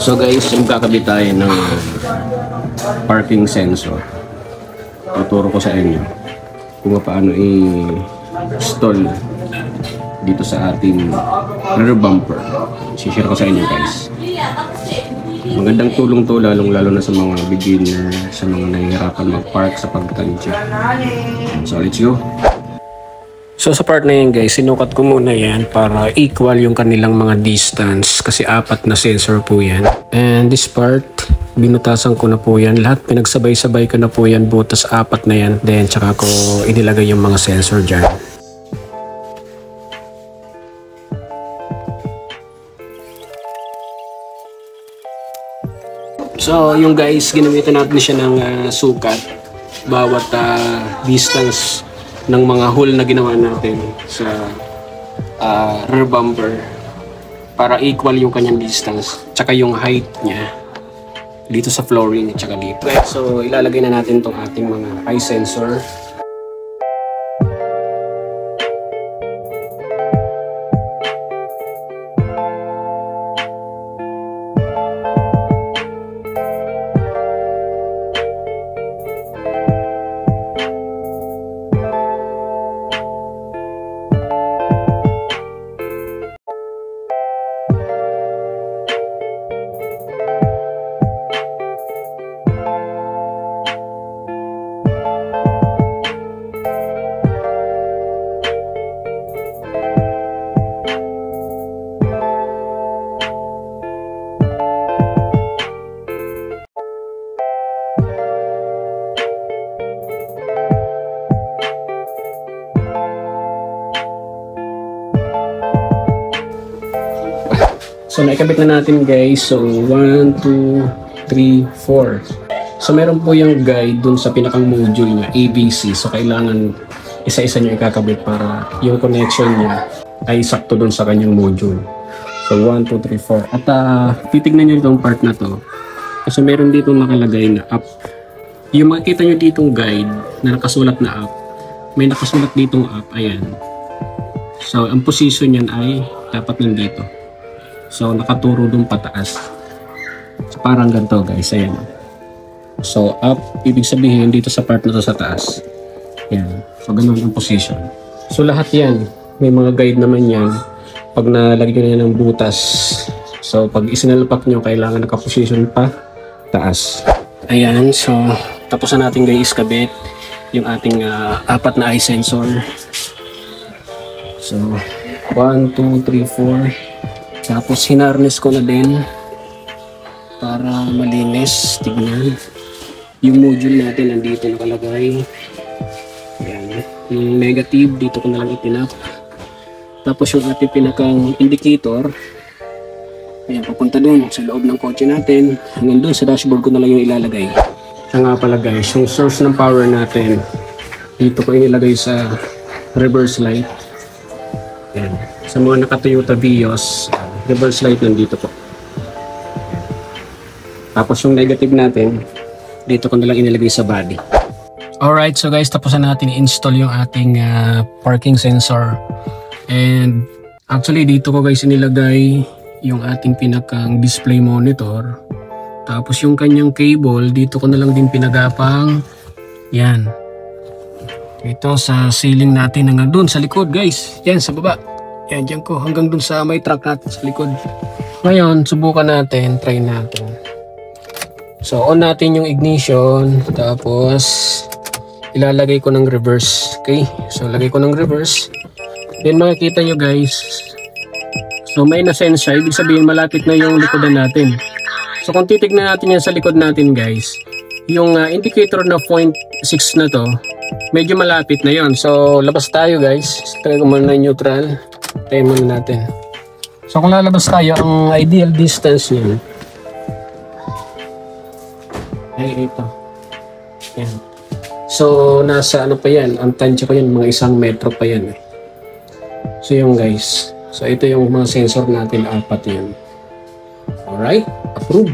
So guys, magkakabit tayo ng parking sensor. Tuturo ko sa inyo kung paano i-install dito sa ating rear bumper. I-share ko sa inyo guys. Magandang tulong to, lalo na sa mga beginner, sa mga nahihirapan mag-park sa pagtansya. So let's go. So sa part na yan guys, sinukat ko muna yan para equal yung kanilang mga distance kasi 4 na sensor po yan. And this part, binutasan ko na po yan. Lahat pinagsabay-sabay ko na po yan, butas 4 na yan. Then tsaka ko inilagay yung mga sensor dyan. So yung guys, ginamitan natin siya ng sukat. Bawat distance ng mga hole na ginawa natin sa rear bumper para equal yung kanyang distance tsaka yung height niya dito sa flooring at tsaka dito. Okay, so ilalagay na natin itong ating mga eye sensor. So naikabit na natin guys. So 1, 2, 3, 4. So meron po yung guide dun sa pinakang module niya, ABC. So kailangan isa-isa niyo ikakabit para yung connection niya ay sakto dun sa kanyang module. So 1, 2, 3, 4. At titignan niyo itong part na to. Kasi meron dito nakalagay na up. Yung makikita niyo ditong guide na nakasulat na up, may nakasulat ditong up. Ayan. So ang position niyan ay dapat nandito. So nakaturo dun pataas. So parang ganito guys, ayan. So up, ibig sabihin dito sa part na to sa taas. Ayan. So ganun ang position. So lahat yan, may mga guide naman yan. Pag nalagyan nyo ng butas, so pag isinalpak nyo, kailangan nakaposition pa taas. Ayan, so tapos na natin guys kabit yung ating 4 na eye sensor. So 1, 2, 3, 4. Tapos hinarness ko na din para malinis. Tignan yung module natin nandito nakalagay. Ayan. Yung negative dito ko na lang itinap. Tapos yung ating pinakang indicator, ayan, papunta dun sa loob ng kotse natin. Hanggang dun sa dashboard ko na lang yung ilalagay. Siya nga pala guys, yung source ng power natin dito ko inilagay sa reverse light. Ayan. Sa mga naka-Toyota Vios, reverse light nandito po. Tapos yung negative natin, dito ko na lang inilagay sa body. Alright, so guys, tapos na natin i-install yung ating parking sensor. And actually dito ko guys inilagay yung ating pinakang display monitor. Tapos yung kanyang cable, dito ko na lang din pinagapang. Yan. Ito sa ceiling natin hanggang dun sa likod guys. Yan, sa baba. Yan, dyan ko hanggang dun sa may truck natin sa likod. Ngayon, subukan natin, try natin. So, on natin yung ignition. Tapos, ilalagay ko ng reverse. Okay? So, lagay ko ng reverse. Then, makikita nyo guys. So, may na-sense siya. Ibig sabihin, malapit na yung likodan natin. So, kung titignan natin yan sa likod natin guys, yung indicator na 0.6 na to, medyo malapit na yon. So, labas tayo guys. Try ko muna neutral. Try muna natin. So kung lalabas tayo, ang ideal distance niya ay ito. Yan. So nasa ano pa yan, ang tansya ko yan, mga 1 metro pa yan. So yung guys, so ito yung mga sensor natin, 4 yan. Alright, approve.